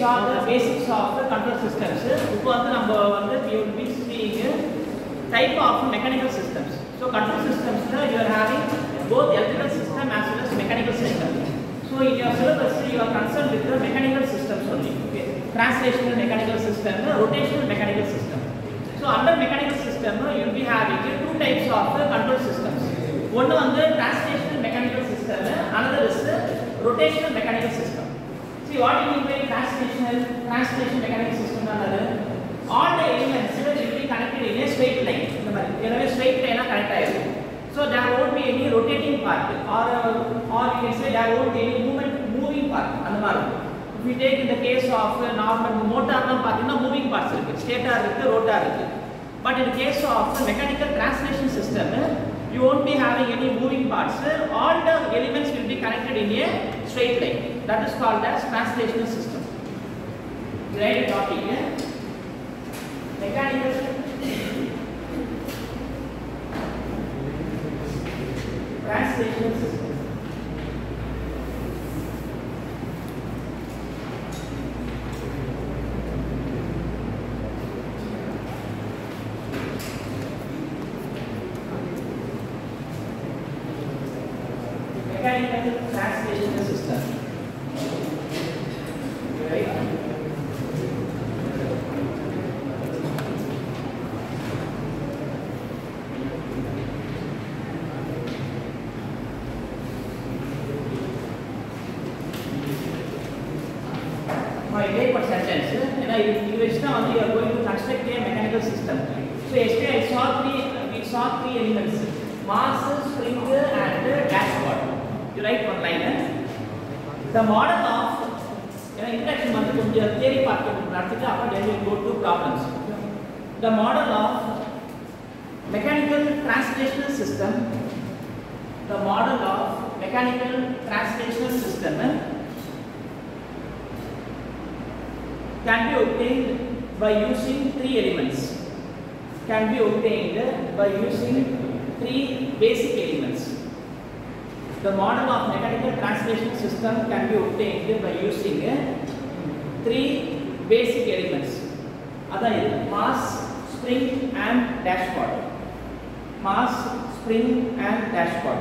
saw the basics of the control systems. இப்போ வந்து நம்ம வந்து we will be seeing type of mechanical systems. So control systems you are having both electrical system as well as mechanical system. So in your syllabus you are concerned with the mechanical systems only. Okay. Translational mechanical system, rotational mechanical system. So under mechanical system you will be having two types of control systems. One on the translational mechanical system, another is the rotational mechanical system. See what you mean by translation mechanical system? All the elements will be connected in a straight line. In a straight line connected. So there won't be any rotating part, or you can say there won't be any moving part. If we take in the case of normal motor, moving parts, stator, rotor. But in the case of mechanical translation system, you won't be having any moving parts. All the elements will be connected in a straight line. That is called as translational system. Right topic. Mechanical translational system. Mechanical translational system. Right? My paper sentence, you are going to construct a mechanical system. So yesterday we saw three elements: mass, spring, and dashboard. You write one line. The model of introduction theory part, then we go to problems. The model of mechanical translational system. The model of mechanical translational system can be obtained by using three elements. Can be obtained by using three basic elements. The model of mechanical translation system can be obtained by using three basic elements. That is mass, spring, and dashboard. Mass, spring, and dashboard.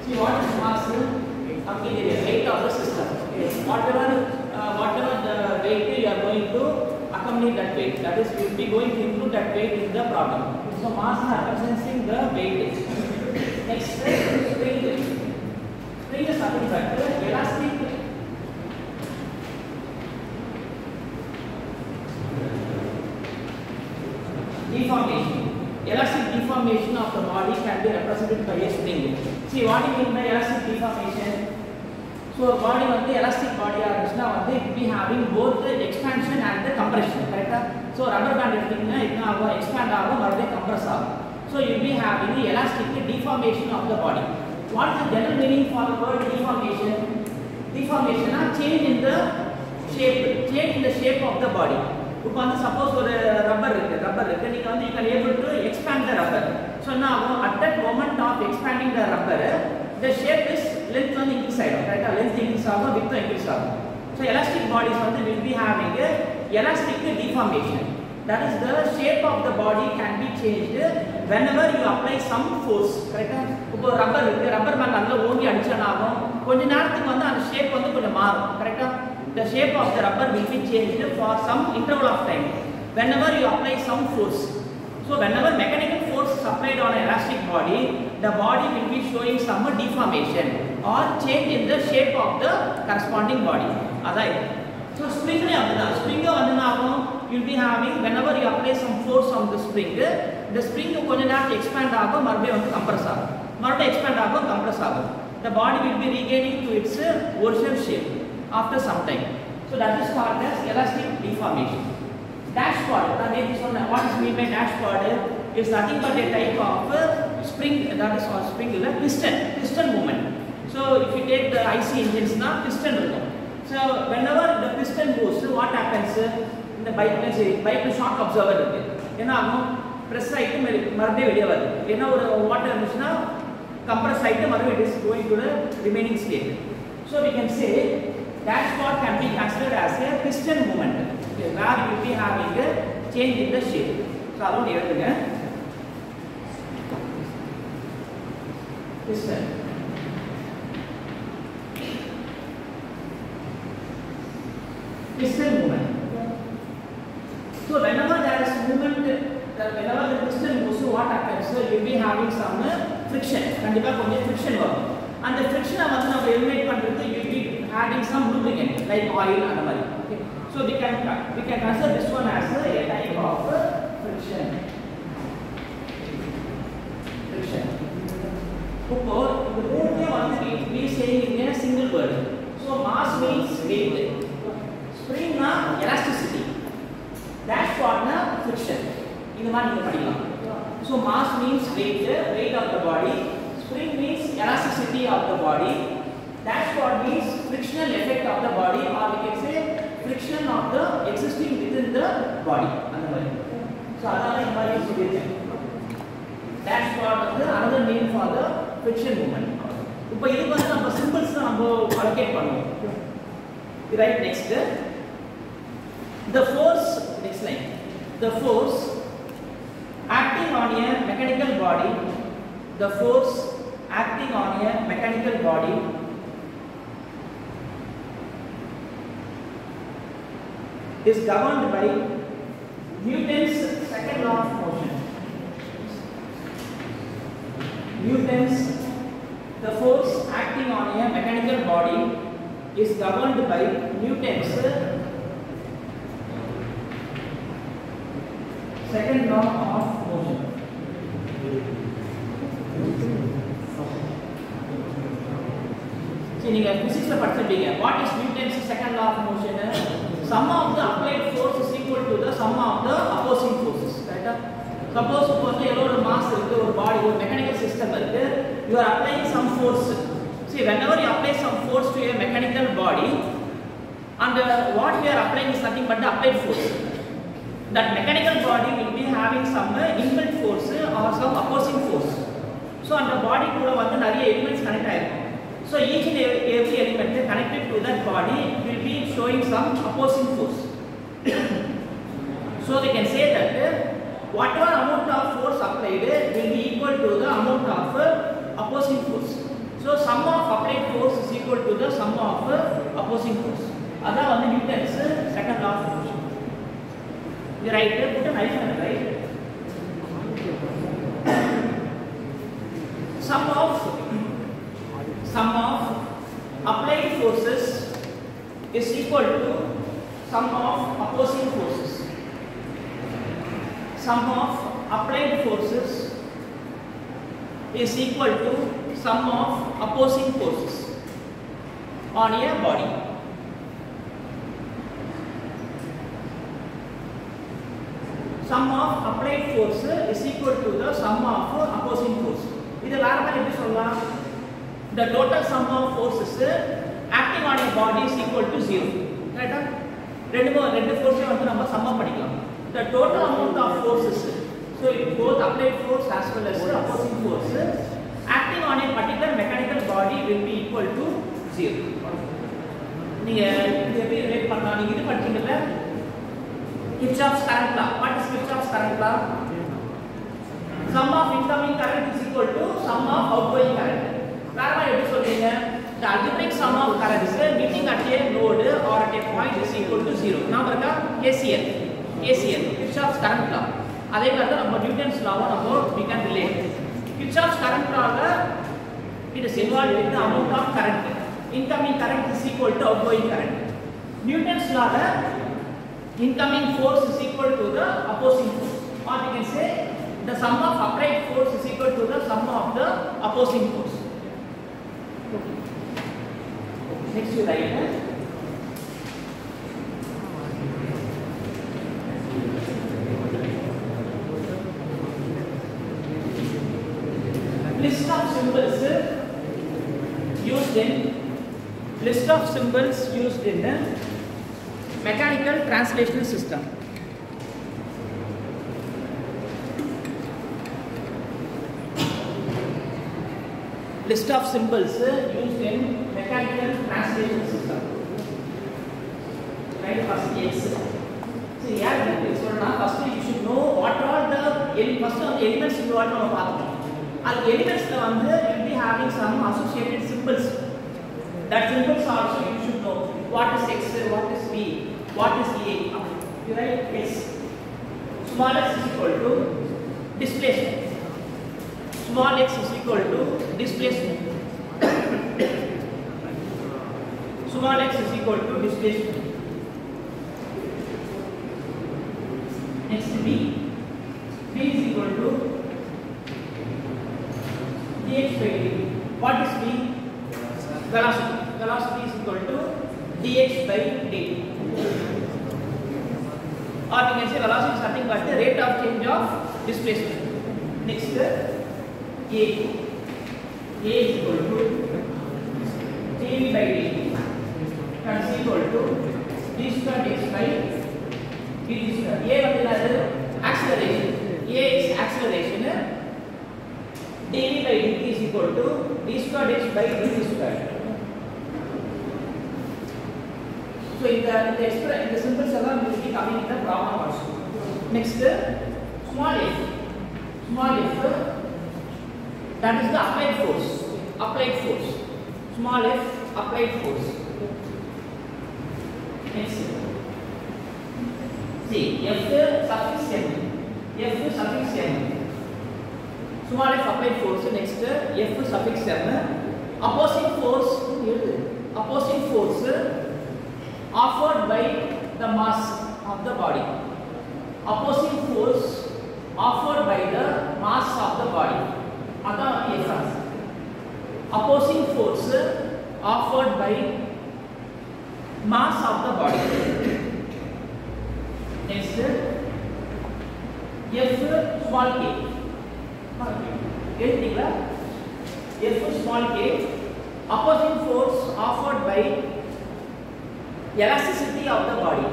See what is mass? The weight of the system. Whatever the weight you are going to accompany that weight. That is, we will be going to include that weight in the problem. So mass representing the weight. Next, spring. Spring is nothing but elastic deformation. Elastic deformation of the body can be represented by a spring. See what do you mean by elastic deformation? So body elastic body it will be having both the expansion and the compression, correct? So rubber band expand compress. So you will be having the elastic deformation of the body. What is the general meaning for the word deformation? Deformation is change in the shape of the body. Suppose rubber you can able to expand the rubber. So now at that moment of expanding the rubber, the shape is length on the inside, right? Length increase, width increase. So elastic bodies will be having a elastic deformation. That is, the shape of the body can be changed whenever you apply some force, correct? Rubber band only shape correct? The shape of the rubber will be changed for some interval of time whenever you apply some force. So whenever mechanical force is applied on an elastic body, the body will be showing some deformation or change in the shape of the corresponding body. So spring you will be having, whenever you apply some force on the spring will expand compress. The body will be regaining to its original shape after some time. So that is called as elastic deformation. Dashboard, what is meant by dashboard is nothing but a type of spring, that is called piston movement. So if you take the IC engines now, piston will go. So whenever the piston moves, what happens? In the bike shock absorber press water compressed item, or it is going to the remaining state. So we can say dashpot can be considered as a piston movement, okay, where you will be having a change in the shape. So that one here piston. Piston movement. So whenever there is movement, whenever the piston moves, so what happens? So you will be having some friction. Kandipa konja friction work. And the friction வந்து நம்ம eliminate பண்றது, you will be adding some lubricant like oil and மாதிரி. Okay. So we can consider this one as a type of friction. Friction. இப்போ இந்த மூணுமே வந்து we saying in a single word. So mass means weight. Spring na elasticity. Dashpot na friction. இது மாதிரி நீங்க படிக்கலாம். So mass means weight of the body. Spring means elasticity of the body. Dashpot means frictional effect of the body, or we can say friction of the existing within the body. அந்த மாதிரி. So அதான் இந்த மாதிரி சொல்லிருக்கேன். Dashpot வந்து another name for the friction movement. இப்போ இதுக்கு வந்து நம்ம symbols தான் நம்ம allocate பண்ணுவோம். Right, next. The force, next line. The force acting on a mechanical body, the force acting on a mechanical body is governed by Newton's second law of motion. The force acting on a mechanical body is governed by Newton's second law of motion. See, நீங்க physics ல படிச்சிருப்பீங்க. What is Newton's second law of motion? Sum of the applied force is equal to the sum of the opposing forces. Right? Suppose இப்போ வந்து ஏதோ ஒரு mass இருக்கு, ஒரு பாடி, ஒரு மெக்கானிக்கல் சிஸ்டம் இருக்கு. You are applying some force. See, whenever you apply some force to a mechanical body, and what you are applying is nothing but the applied force. That mechanical body will be having some inbuilt force or some opposing force. So and the body கூட வந்து நிறைய elements connect ஆயிருக்கும். So each and every element connected to that body will be showing some opposing force. So they can say that whatever amount of force applied will be equal to the amount of opposing force. So sum of applied force is equal to the sum of opposing force. அதான் வந்து Newton's second law of motion. You write, put a knife on it, right? Sum of applied forces is equal to sum of opposing forces. Sum of applied forces is equal to sum of opposing forces on a body. Sum of applied force is equal to the sum of opposing force. இது வேற மாதிரி எப்படி சொல்லலாம்? The total sum of forces acting on a body is equal to 0. ரைட்டா? ரெண்டு force வந்து நம்ம sum பண்ணிக்கலாம். The total amount of forces, so it both applied force as well as opposing force acting on a particular mechanical body will be equal to 0. நீங்க இது எப்படி relate பண்ணலாம்? நீங்க இது படிச்சீங்கல்ல? Kirchhoff's current law. What is Kirchhoff's current law? Sum of incoming current is equal to sum of outgoing current. வேற மாதிரி எப்படி சொல்றீங்க? The algebraic sum of currents meeting at a node or at a point is equal to 0. நாம இருக்கா KCL. Kirchhoff's current law. அதே மாதிரி தான் நம்ம Newton's law நம்ம we can relate. Kirchhoff's current law it is involved with the amount of current. Incoming current is equal to outgoing current. Newton's law incoming force is equal to the opposing force, or we can say the sum of applied force is equal to the sum of the opposing force. Next you write list of symbols used in mechanical translational system. list of symbols used in mechanical translation system. Right, first X. So here first you should know what are the first elements involved in our path. And elements you will be having some associated symbols. That symbols also you should know. What is X, what is V, what is A. You write S. Small x is equal to displacement. Small x is equal to displacement. Small x is equal to displacement. Next B. B is equal to dx by dt. What is V? Velocity. Velocity is equal to dx by dt. Or we can say velocity is nothing but the rate of change of displacement. Next, A. A is equal to dv by dt. And is equal to d square dx by dt square. A is acceleration. A is acceleration. dv by dt is equal to d square dx by dt square. So in the symbols will be coming in the problem also. Next, small f. Small f, that is the applied force. Applied force. Small f, applied force. Next, see f suffix m. F suffix m. Small f applied force. Next, f suffix m. Opposing force. Opposing force offered by the mass of the body. Opposing force offered by the mass of the body. Opposing force offered by mass of the body. Next, F small k. F small k. Opposing force offered by elasticity of the body.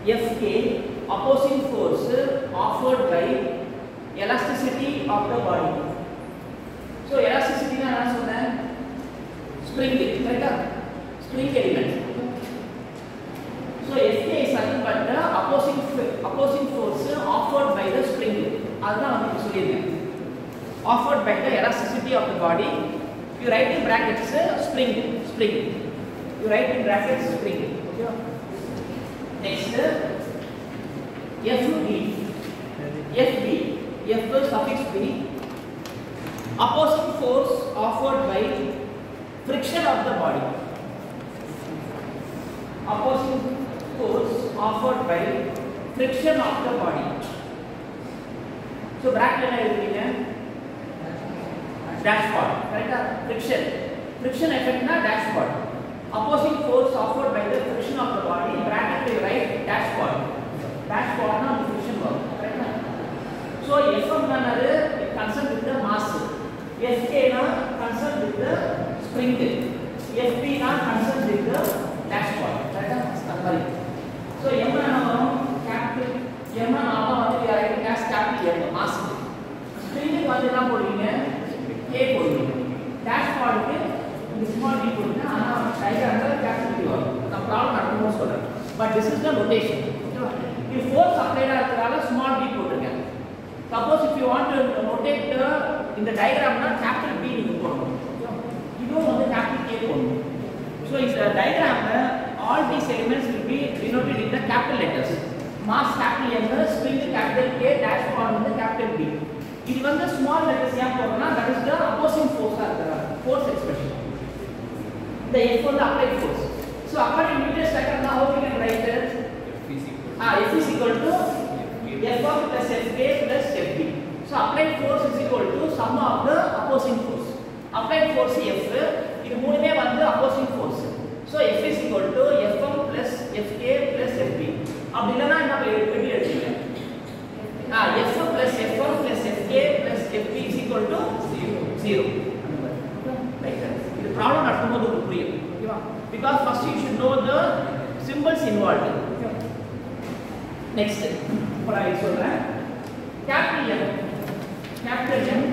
Fk, opposing force offered by elasticity of the body. So elasticity na what சொன்னேன்? Spring, correct? Spring element. So Fk is nothing but the opposing force offered by the spring. அதுதான் வந்து சொல்லிருக்கேன். Offered by the elasticity of the body. You write in brackets spring. You write in brackets spring. Okay. Next, FB. F suffix B. Opposing force offered by friction of the body. Opposing force offered by friction of the body. So bracket is dashpot. Correct? Friction effect na dashpot. Opposing force offered by the friction of the body, bracket we write dashpot. Dashpot na friction work. Correct? So Fm na concerned with the mass. Fk na concerned with the spring. Fp na concerned with the dashpot. Correct? So M na capital M na we are writing as capital M mass. Spring வந்து என்ன போடுவீங்க? A போடுவீங்க. Dashpot க்கு small d போடுங்க. ஆனா diagram ல capital D வரும். நான் ப்ராப்ளம் நடக்கும்போது சொல்றேன். But this is the notation. If force applied ஆகிறதால small d போட்டுருங்க. Suppose if you want to notate in the diagram na capital B நீங்க போடணும். இதுவும் வந்து capital K போடணும். So in the diagram all these elements will be denoted in the capital letters. Mass capital M, spring capital K, dashpot வந்து capital B. இது வந்து small letters ஏன் போடுறோம்னா that is the opposing force force expression. The F for the applied force. So according to Newton's second law, how we can write it? F is equal to F1 plus Fk plus Fb. So applied force is equal to sum of the opposing force. Applied force F, இது மூணுமே வந்து opposing force. So F is equal to F1 plus Fk plus Fb. அப்படி இல்லனா என்ன எப்படி எழுதுவீங்க? F plus F1 plus Fk plus Fb is equal to 0. Like that. The problem நடக்கும்போது உங்களுக்கு புரியும். ஓகேவா? Because first you should know the symbols involved. Next, இப்போ நான் சொல்றேன். Capital M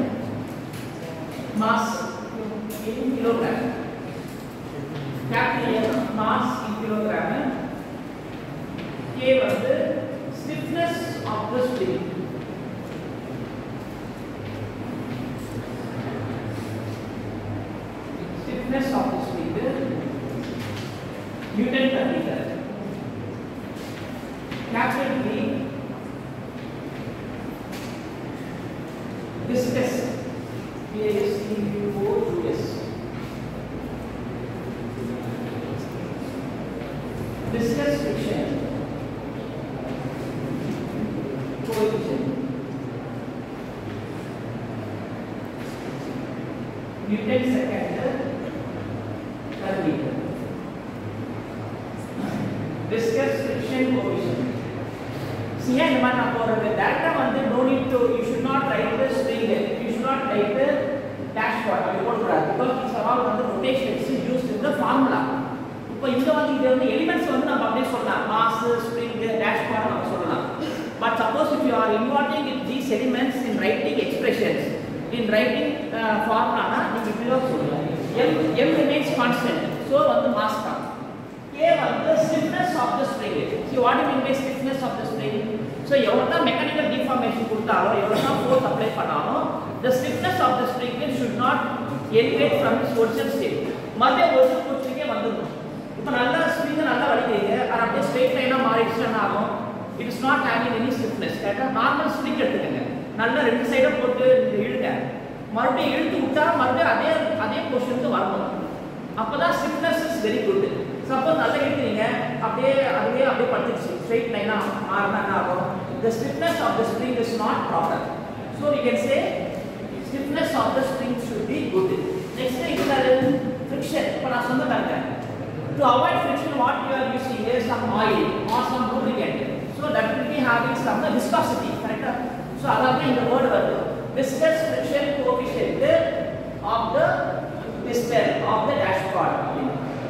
mass in kilogram. Capital M mass in kilogram. K was the stiffness of the spring. Stiffness of the spring, Newton per meter. Capital B, viscous, V-I-S-C-U-O-U-S. Viscous friction coefficient. Newton second per meter. Viscous friction coefficient. See here, the data one no need to. You should not write the string. You should not write the dashboard because these are all the rotations used in the formula. இப்போ இந்த வந்து இது வந்து elements வந்து நம்ம அப்படியே சொல்லலாம் mass spring டேஷ்பார்ட் நம்ம சொல்லலாம் but suppose if you are involving in these elements in writing expressions in writing formula na நீங்க இப்படி சொல்லலாம் m remains constant so வந்து மாஸ் தான் k வந்து stiffness of the spring see what do you mean by stiffness of the spring so எவ்வளவு mechanical deformation கொடுத்தாலும் எவ்வளவு force apply பண்ணாலும் the stiffness of the spring should not elevate from its original state மறுபடியும் original பொசிஷனுக்கே வந்துடும் இப்போ நல்ல spring நல்லா வலிக்கிறீங்க அது அப்படியே ஸ்ட்ரைட் லைனா மாறிடுச்சுன்னா ஆகும் it is not having any stiffness கரெக்ட்டா நார்மல் ஸ்ப்ரிங் எடுத்துக்கங்க நல்லா ரெண்டு சைட போட்டு இழுங்க மறுபடியும் இழுத்து விட்டா மறுபடியும் அதே பொசிஷனுக்கு வரணும் அப்பதான் stiffness is very good suppose நல்லா இழுக்கிறீங்க அப்படியே அப்படியே படுத்துச்சு ஸ்ட்ரைட் லைனா மாறினா என்ன ஆகும் the stiffness of the spring is not proper so we can say stiffness of the spring should be good next is friction இப்போ நான் சொன்ன பாருங்க to avoid friction what you are using is some oil or some lubricant so that will be having some viscosity correct so adha in the word varudhu viscous friction coefficient of the piston of the dashboard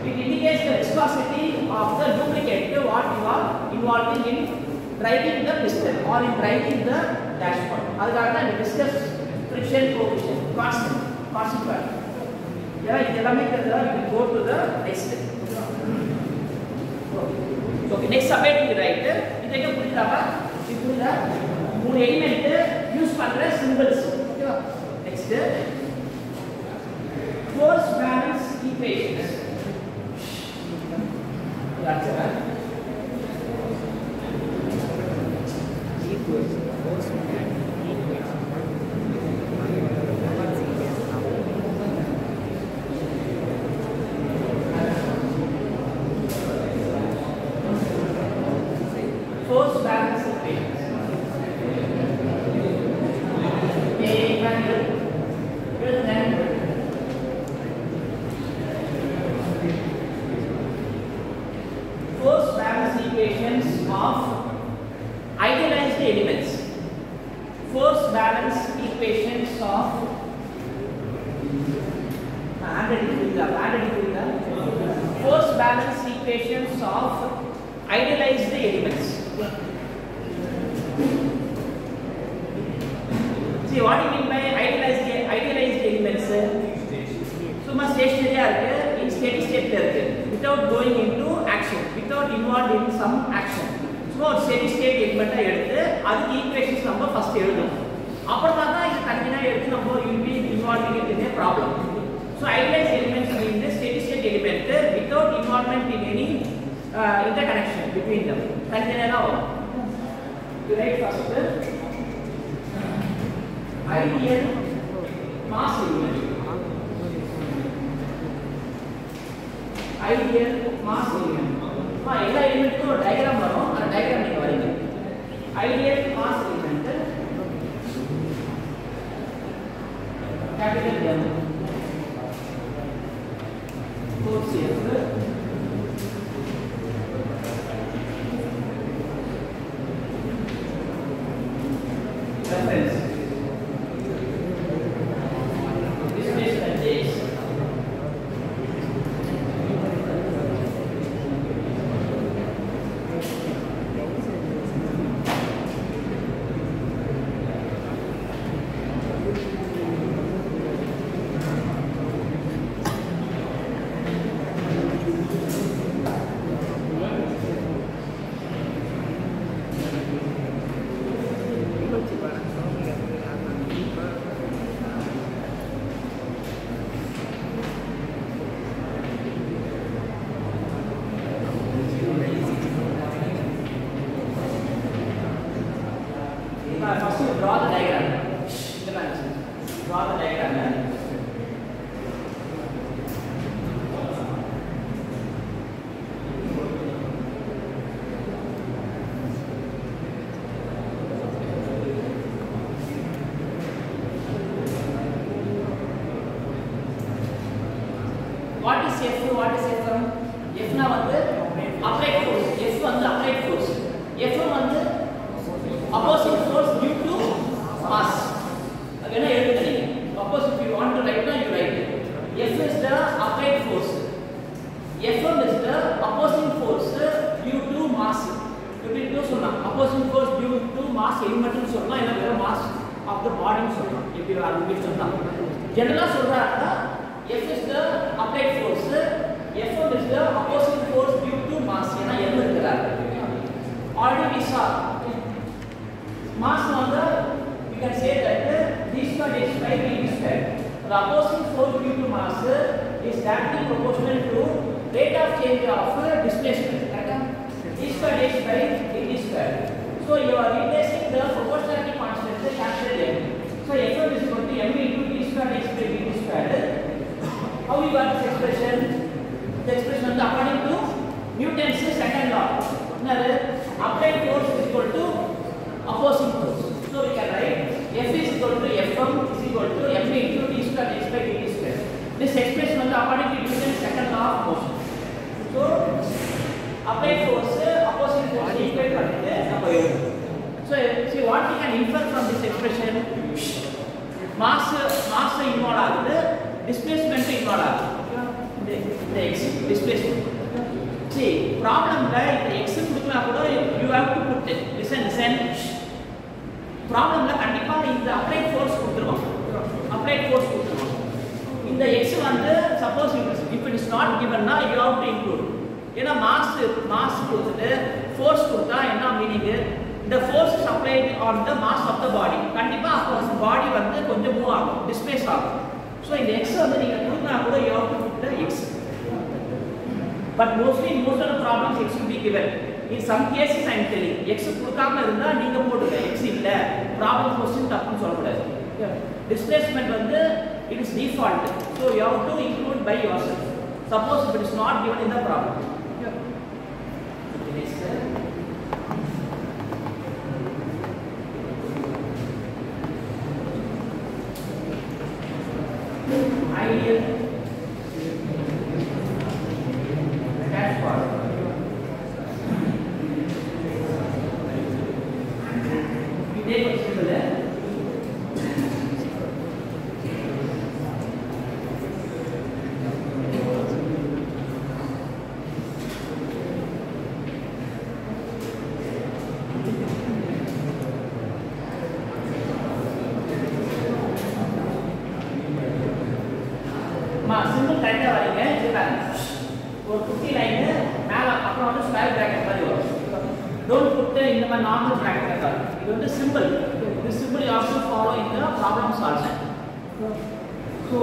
it indicates the viscosity of the lubricant what you are involving in driving the piston or in driving the dashboard adukada the viscous friction coefficient constant value yeah idellame kedra we will go to the next step okay next subject we write idhukku pudiyaba ipulla moonu element use pandra symbols okay va next force balance equations that's it force balance equations. Force balance equations of idealized elements. Force balance equations of force balance equations of idealized elements. See what do you mean by idealized elements? Summa stationary in steady state without going into action, without involved in some action. So steady state element எடுத்து அதுக்கு equations நம்ம first எழுதணும். அப்புறமா தான் இது தனியா எடுத்து நம்ம will be involved in a problem. So idealized elements mean the steady state element without involvement in any interconnection between them. Taniya na vara. You write first ideal mass element. Ideal mass element. எல்லா எலிமெண்ட்க்கும் ஒரு diagram வரும் அந்த diagram நீங்க வரைங்க ideal mass element capital M force F reference displacement J is F? What is F? F na வந்து applied force. F வந்து applied force. F வந்து opposing force due to mass. Again எழுதுறீங்க. Opposite, if you want to write down, you write. F is the applied force. Fm is the opposing force due to mass. எப்படி இது சொல்லலாம்? Opposing force due to mass element னு சொல்லலாம், இல்ல வேற mass of the body னு சொல்லலாம். இப்படி ஆரம்பிச்சு சொல்லலாம். ஜெனரலா சொல்றாங்கன்னா F is the applied force, Fm is the opposing force due to mass. ஏனா M இருக்குறாரு. Already we saw mass வந்து we can say that d square is by v square. The opposing force due to mass is directly proportional to rate of change of displacement. D square is by v square. So you are replacing the proportionality constant capital M. So Fm is equal to m into d square is by v square. How you got this expression? The expression is according to Newton's second law. Applied force is equal to opposing force. So we can write F is equal to Fm is equal to m into d square x by dt square. This expression is according to Newton's second law of motion. So applied force opposing force equal to so see what we can infer from this expression. Mass involved ஆகுது, displacement involved ஆகுது. The x displacement. See problem la இந்த x கொடுத்தா கூட you have to put it. Listen. ப்ராப்ளம்ல கண்டிப்பா இந்த applied force கொடுத்துருவாங்க. Applied force கொடுத்துருவாங்க. இந்த x வந்து suppose if it is not given na you have to include. ஏனா மாஸ் கொடுத்துட்டு ஃபோர்ஸ் கொடுத்தா என்ன meaning? the force is applied on the mass of the body. கண்டிப்பா அப்போ பாடி வந்து கொஞ்சம் மூவ் ஆகும், டிஸ்பிளேஸ் ஆகும். சோ இந்த x வந்து நீங்க கொடுத்தா கூட you have to put the x. But mostly in most of the problems x will be given. In some cases I am telling x கொடுக்காம இருந்தா நீங்க போடுங்க x இல்ல problem question தப்புன்னு சொல்லக்கூடாது. Displacement வந்து it is default, so you have to include by yourself. Suppose if it is not given in the problem. Ideal dashboard. Simple கரெக்டா வரீங்க. ஒரு குட்டி லைன் மேல அப்புறம் வந்து ஸ்கொயர் பிராக்கெட் மாதிரி வரும். டோன்ட் புட் இந்த மாதிரி நார்மல் பிராக்கெட் இருக்காது. இது வந்து simple. This symbol you also follow in the problem solution. So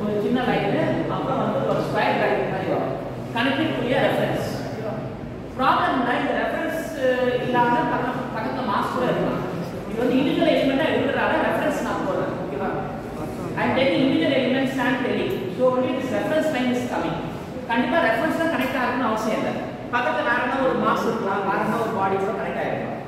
ஒரு சின்ன லைன் அப்புறம் வந்து ஒரு ஸ்கொயர் பிராக்கெட் மாதிரி வரும். Connected to a reference. ப்ராப்ளம்ல இந்த ரெஃபரன்ஸ் இல்லாம பக்கத்துல மாஸ் கூட இருக்கலாம். இது வந்து இண்டிவிஜுவல் எலிமெண்டா இருக்கிறதால ரெஃபரன்ஸ் நான் போடுறேன். ஓகேவா? I am taking individual elements and telling. So only this reference line is coming. கண்டிப்பா ரெஃபரன்ஸ் தான் கனெக்ட் ஆகணும்னு அவசியம் இல்லை. பக்கத்துல வேற என்ன ஒரு மாஸ் இருக்கலாம், வேற என்ன ஒரு பாடி கூட connect ஆகிருக்கலாம்.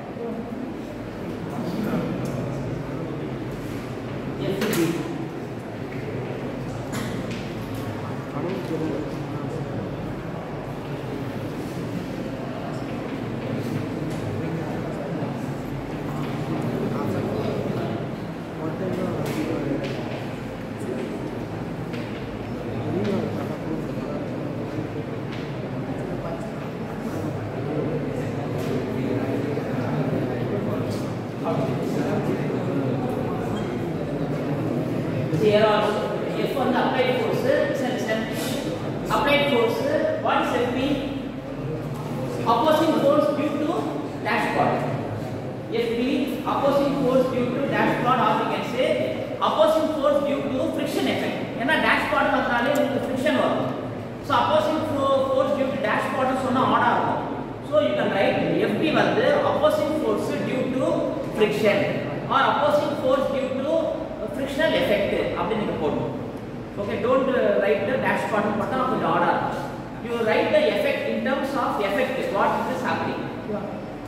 Here also F on the applied force, listen. Applied force, what is F mean? Opposing force due to dashpot. F mean opposing force due to dashpot, or we can say opposing force due to friction effect. ஏன்னா dashpot வந்தாலே உங்களுக்கு friction வரும். So opposing force due to dashpot சொன்னா ஆடா இருக்கும். So you can write FP வந்து opposing force due to friction or opposing force due to frictional effect அப்படி நீங்க போடணும். Okay, don't write the dashpot பட்டா கொஞ்சம் ஆடா இருக்கும். You write the effect in terms of effect, what is happening.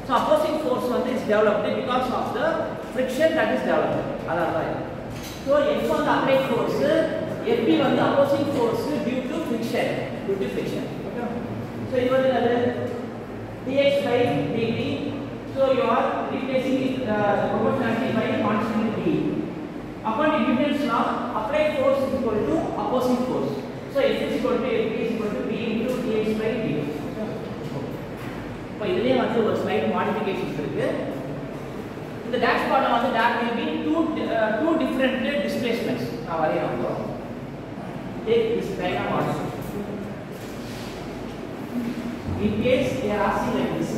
So opposing force வந்து is developed because of the friction that is developed. அதான். So F on the applied force, FP வந்து opposing force due to friction. Okay. So you are dx by dt. So you are replacing the proportionality by constant d. Upon Newton's law, applied force is equal to opposing force. So F is equal to F is equal to B into dx by dt. இப்போ இதுலயே வந்து ஒரு slide modifications இருக்கு. இந்த டேஷ்பார்ட்ல வந்து there will be two different displacements. நான் வரையறேன். Take this diagram also. In case they are asking like this.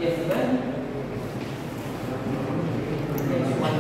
Yes, sir. Next one.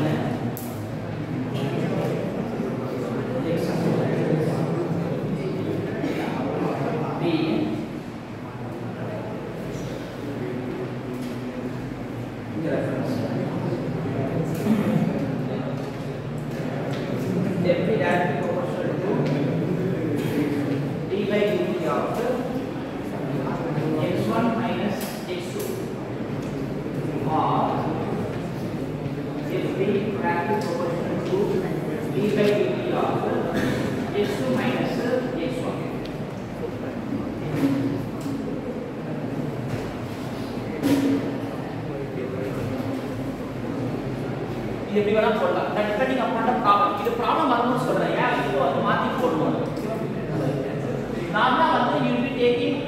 Depending upon the problem. If the problem almost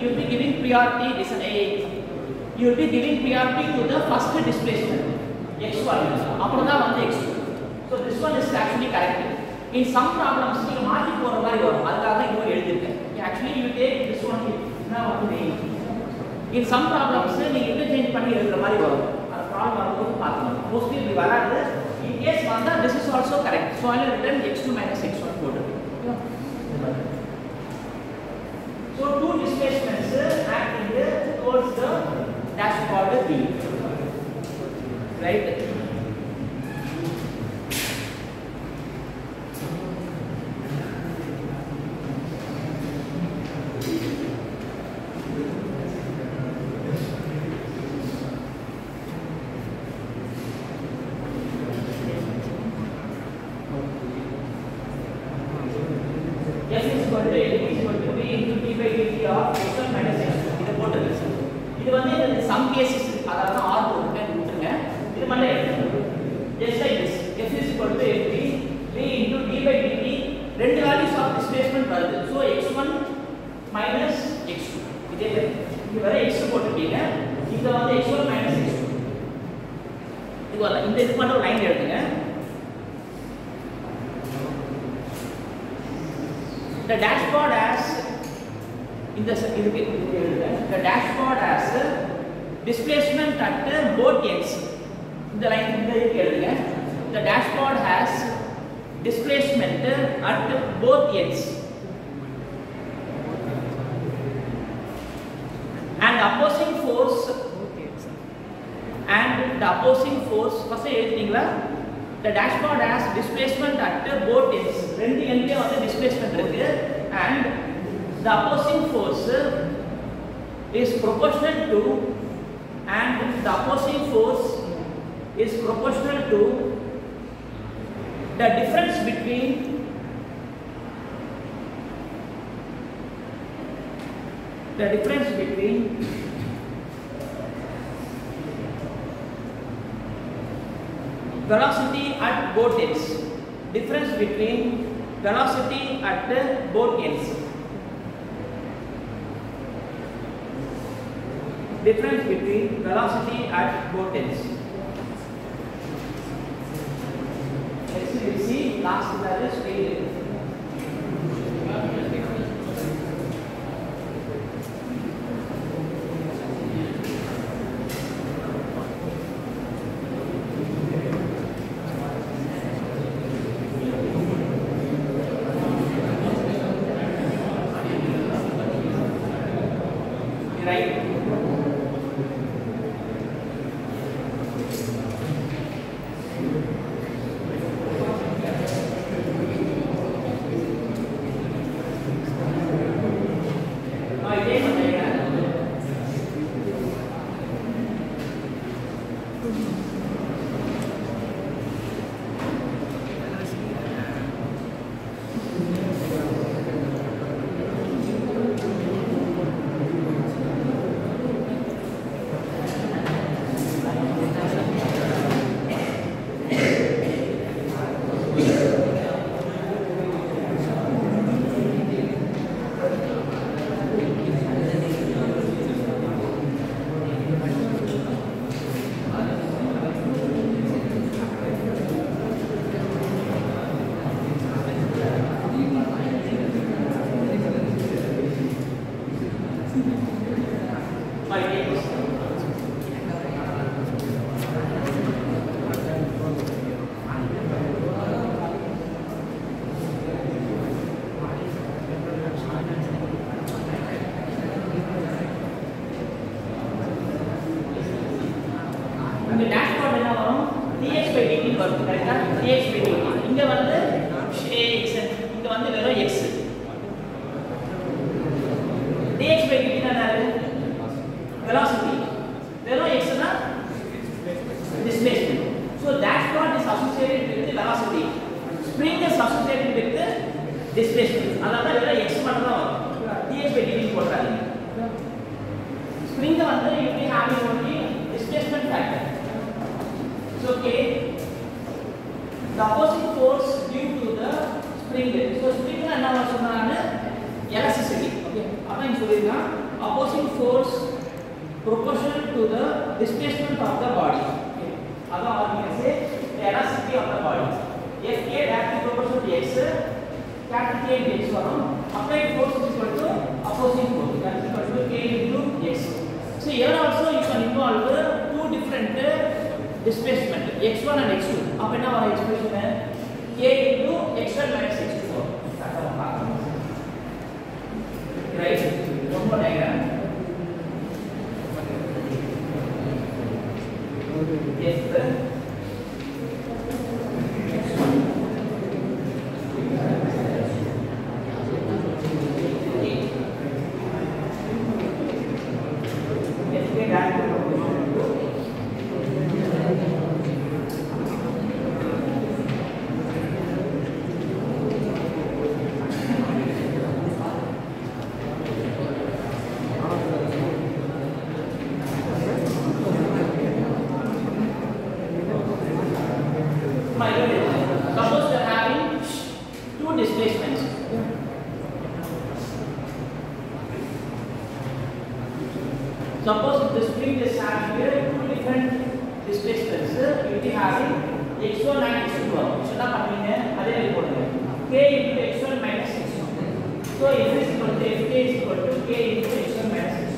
you will be giving priority. Listen, you will be giving priority to the first displacement x1. x2. So this one is actually correct. In some problems, you actually you take this one. In some problems, you interchange mostly we in case this is also correct. So I will return x2 minus x1 code. So two displacements acting towards the dashboard B. Right? Just like this, F is equal to Fb, V into d by dt. Two values of displacement வருது. So x1 minus x2. இதே இங்க வர x போட்டுட்டீங்க. இங்க வந்து x1 minus x2. இது வர இந்த இது பண்ண லைன் எழுதுங்க. The dashboard has இந்த இதுக்கு எழுதுங்க. The dashboard has displacement at both ends. The line the dashboard has displacement at both ends and the opposing force first the dashboard has displacement at both ends rendu endle vandu displacement irukku and the opposing force is proportional to the difference between velocity at both ends. Difference between velocity at both ends. Difference between velocity at both ends. Next we will see last that is speed. Right. வருது கரெக்ட்டா dx by dt இங்க வந்து x இங்க வந்து வெறும் x dx by dt என்னது velocity வெறும் x னா displacement so that part is associated with the velocity spring is associated with the displacement அதனால வெறும் x மட்டும் தான் வரும் dx by dt போடுறாங்க spring வந்து you will have only displacement factor so k the opposing force due to the spring so spring என்ன சொல்றாங்க elasticity okay அப்ப இங்க சொல்லிருக்கான் opposing force proportional to the displacement of the body okay அதான் we can say the elasticity of the body if k directly proportional to x capital K into x வரும் applied force is equal to opposing force that is equal to k into x so here also you can involve two different displacement x1 and x2 அப்ப என்ன வர expression k into x1 minus x2 right ரொம்ப diagram yes suppose you are having two displacements suppose the spring is having two different displacements you will be having x1 and x2 என்ன பண்ணுவீங்க அதே மாதிரி போடுங்க k into x1 minus x2 so f is equal to fk is equal to k into x1 minus x2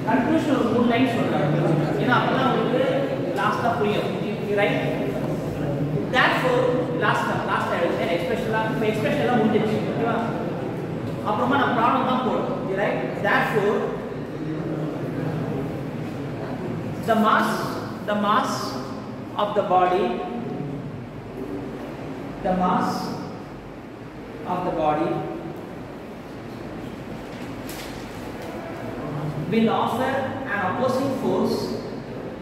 conclusion ஒரு மூணு line சொல்றாங்க ஏன்னா அப்பதான் உங்களுக்கு லாஸ்டா புரியும் ரைட் therefore லாஸ்ட் எக்ஸ்பிரஷன் எல்லாம் முடிஞ்சிருச்சு ஓகேவா அப்புறமா நான் ப்ராப்ளம் தான் போடுறோம் right therefore the mass of the body will offer an opposing force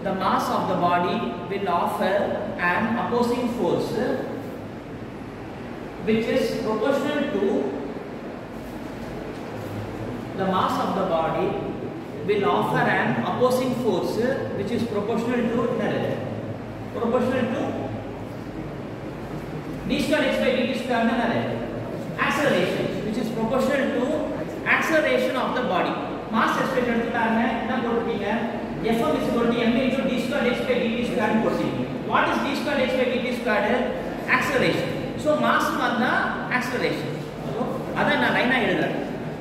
the mass of the body will offer an opposing force which is proportional to the mass of the body will offer an opposing force which is proportional to d square x by dt square acceleration which is proportional to acceleration of the body mass expression எடுத்துட்டாங்க என்ன போடுறீங்க fm is equal to m into d square x by dt square னு போடுறீங்க what is d square x by dt square acceleration so mass வந்தா acceleration அத நான் லைனா எழுதுறேன்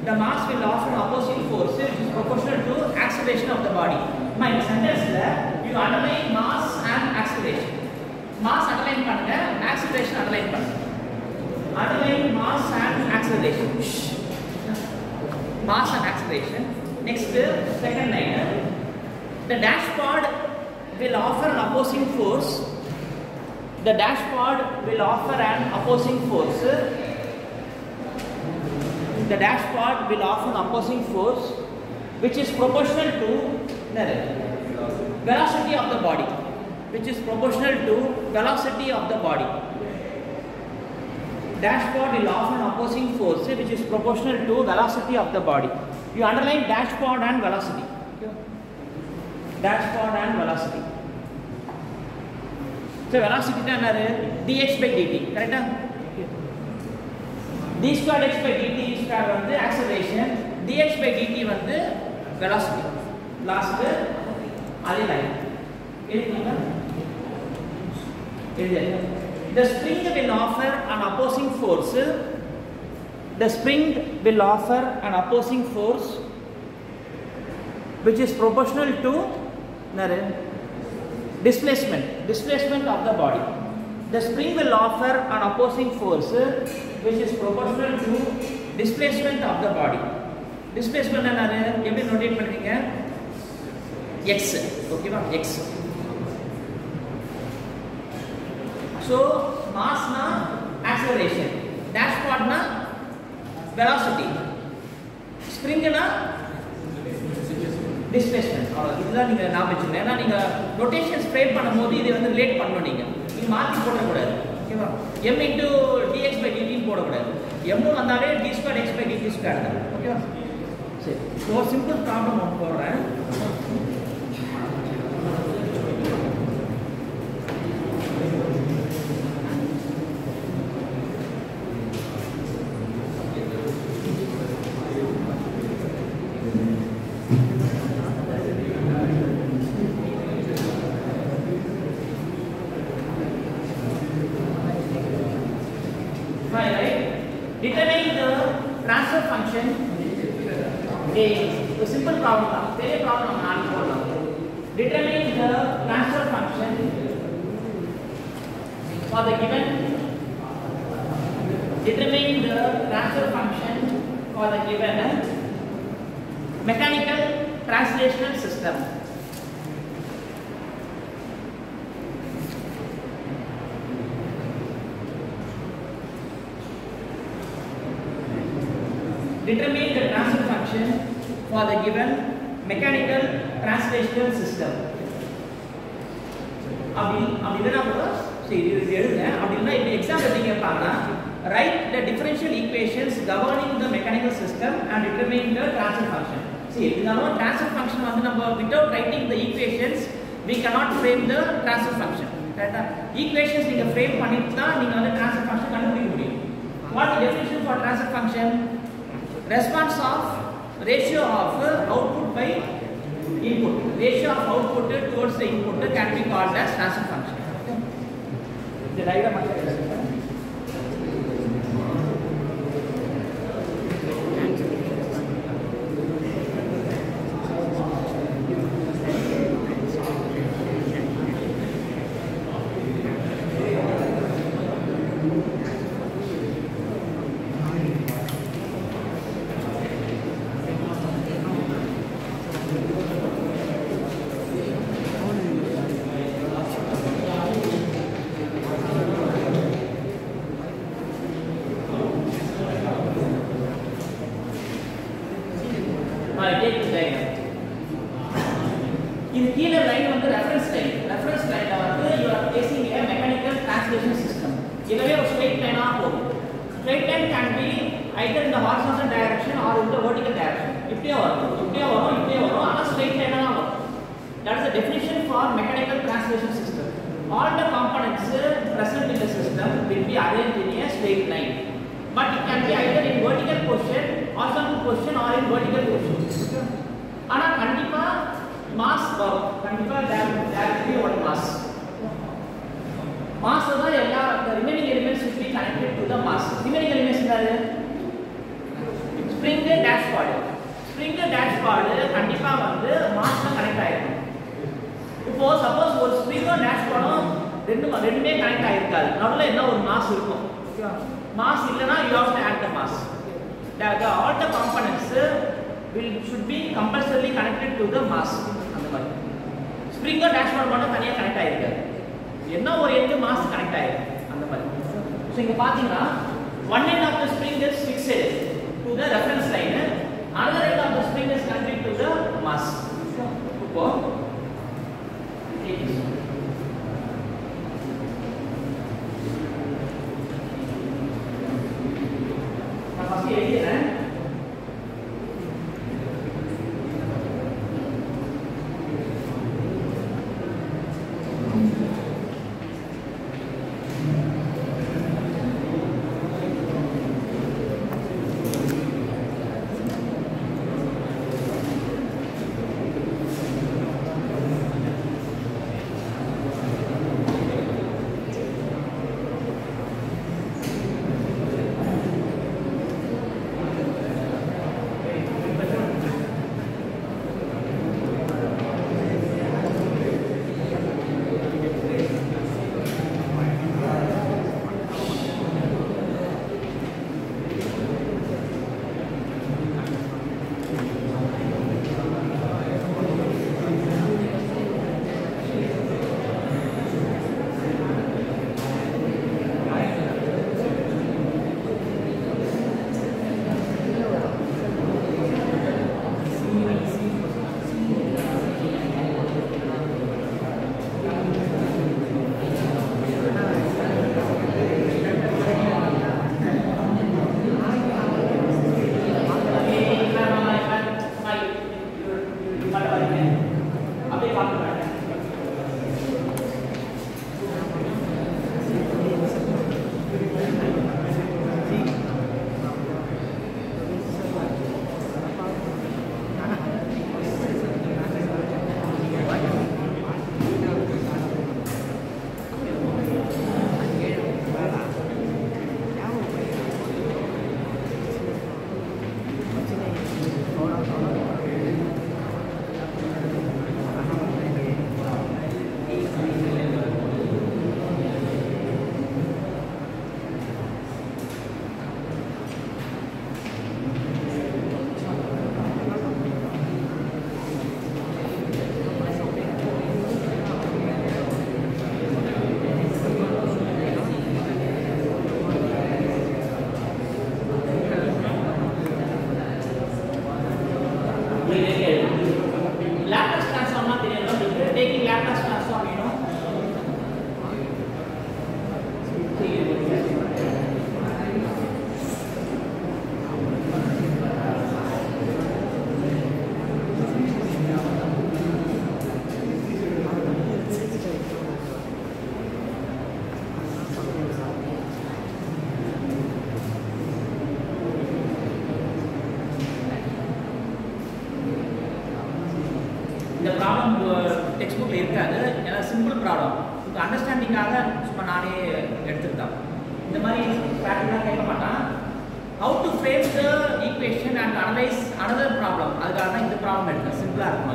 the mass will offer opposing force which is proportional to acceleration of the body my sentence la you underline mass and acceleration mass underline பண்ணுங்க acceleration underline பண்ணுங்க underline mass and acceleration mass and acceleration next second line the dashpot will offer an opposing force the dashpot will offer an opposing force the dashpot will offer an opposing force which is proportional to velocity of the body which is proportional to velocity of the body dashpot will offer an opposing force which is proportional to velocity of the body you underline dashpot and velocity dashpot and velocity so velocity is dx by dt correct d square x by dt square வந்து acceleration dx by dt வந்து velocity last அதே line எழுதுங்க the spring will offer an opposing force the spring will offer an opposing force which is proportional to displacement of the body. The spring will offer an opposing force which is proportional to displacement of the body. Displacement எப்படி நோட்டேட் பண்ணுவீங்க? X. ஓகேவா? X. So mass na acceleration, dashpot na velocity, spring na displacement. இதுதான் நீங்க ஞாபகம் வச்சுக்கணும். ஏன்னா நீங்க notations frame பண்ணும்போது இதை வந்து ரிலேட் பண்ணணும். நீங்க மாற்றி போடக்கூடாது. ஓகேவா? m into dx by dt போடக்கூடாது. m வந்தாலே d square x by dt square தான். ஓகேவா? சரி, ஒரு சிம்பிள் ப்ராப்ளம் ஒன்று போடுறேன். Determine the transfer function. A simple problem. Very problem. Determine the transfer function for the given. Determine the transfer function for the given mechanical translational system. Determine the transfer function for the given mechanical translational system. Write the differential equations governing the mechanical system and determine the transfer function. See, transfer function without writing the equations, we cannot frame the transfer function. Equations you frame transfer function. What is the definition for transfer function? Response of ratio of output by input. Ratio of output towards the input can be called as transfer function. The diagram in key line on the reference line. Reference line you are facing a mechanical translation system. In a way of straight line or straight line can be either in the horizontal direction or in the vertical direction. If they are straight line. That is the definition for mechanical translation system. All the components present in the system will be arranged in a straight line. But it can be either in vertical position, horizontal position or in vertical position. Ana kandipa mass varum. Kandipa there will be one mass. Mass is the remaining elements will be connected to the mass. Remaining elements are spring dashpot. Spring dashpot kandipa vandu mass la connect ஆயிருக்கும். இப்போ suppose ஒரு spring dashpot ரெண்டுமே connect ஆயிருக்காது. நடுவுல என்ன ஒரு mass இருக்கும். Mass illana you have to add the mass. All the components should be compulsorily connected to the mass. அந்த மாதிரி spring dashpot மட்டும் தனியா கனெக்ட் ஆயிருக்காது. என்ன ஒரு end mass கனெக்ட் ஆயிருக்கு அந்த மாதிரி. சோ இங்க பாத்தீங்கன்னா one end of the spring is fixed to the reference line, another end of the spring is connected to the mass. இப்போ நான் ஃபர்ஸ்ட் எழுதிறேன். ப்ராப்ளம் டெக்ஸ்ட் புக்கில் இருக்காது, ஏன்னா சிம்பிள் ப்ராப்ளம் உங்களுக்கு அண்டர்ஸ்டாண்டிங்காக சும்மா நானே எடுத்துக்கிட்டேன். இந்த மாதிரி ப்ராக்டிக்கலாக கேட்க மாட்டான். How to frame the equation and analyze another problem, அதுக்காக தான் இந்த ப்ராப்ளம் எடுத்தேன். சிம்பிளாக இருக்கும்.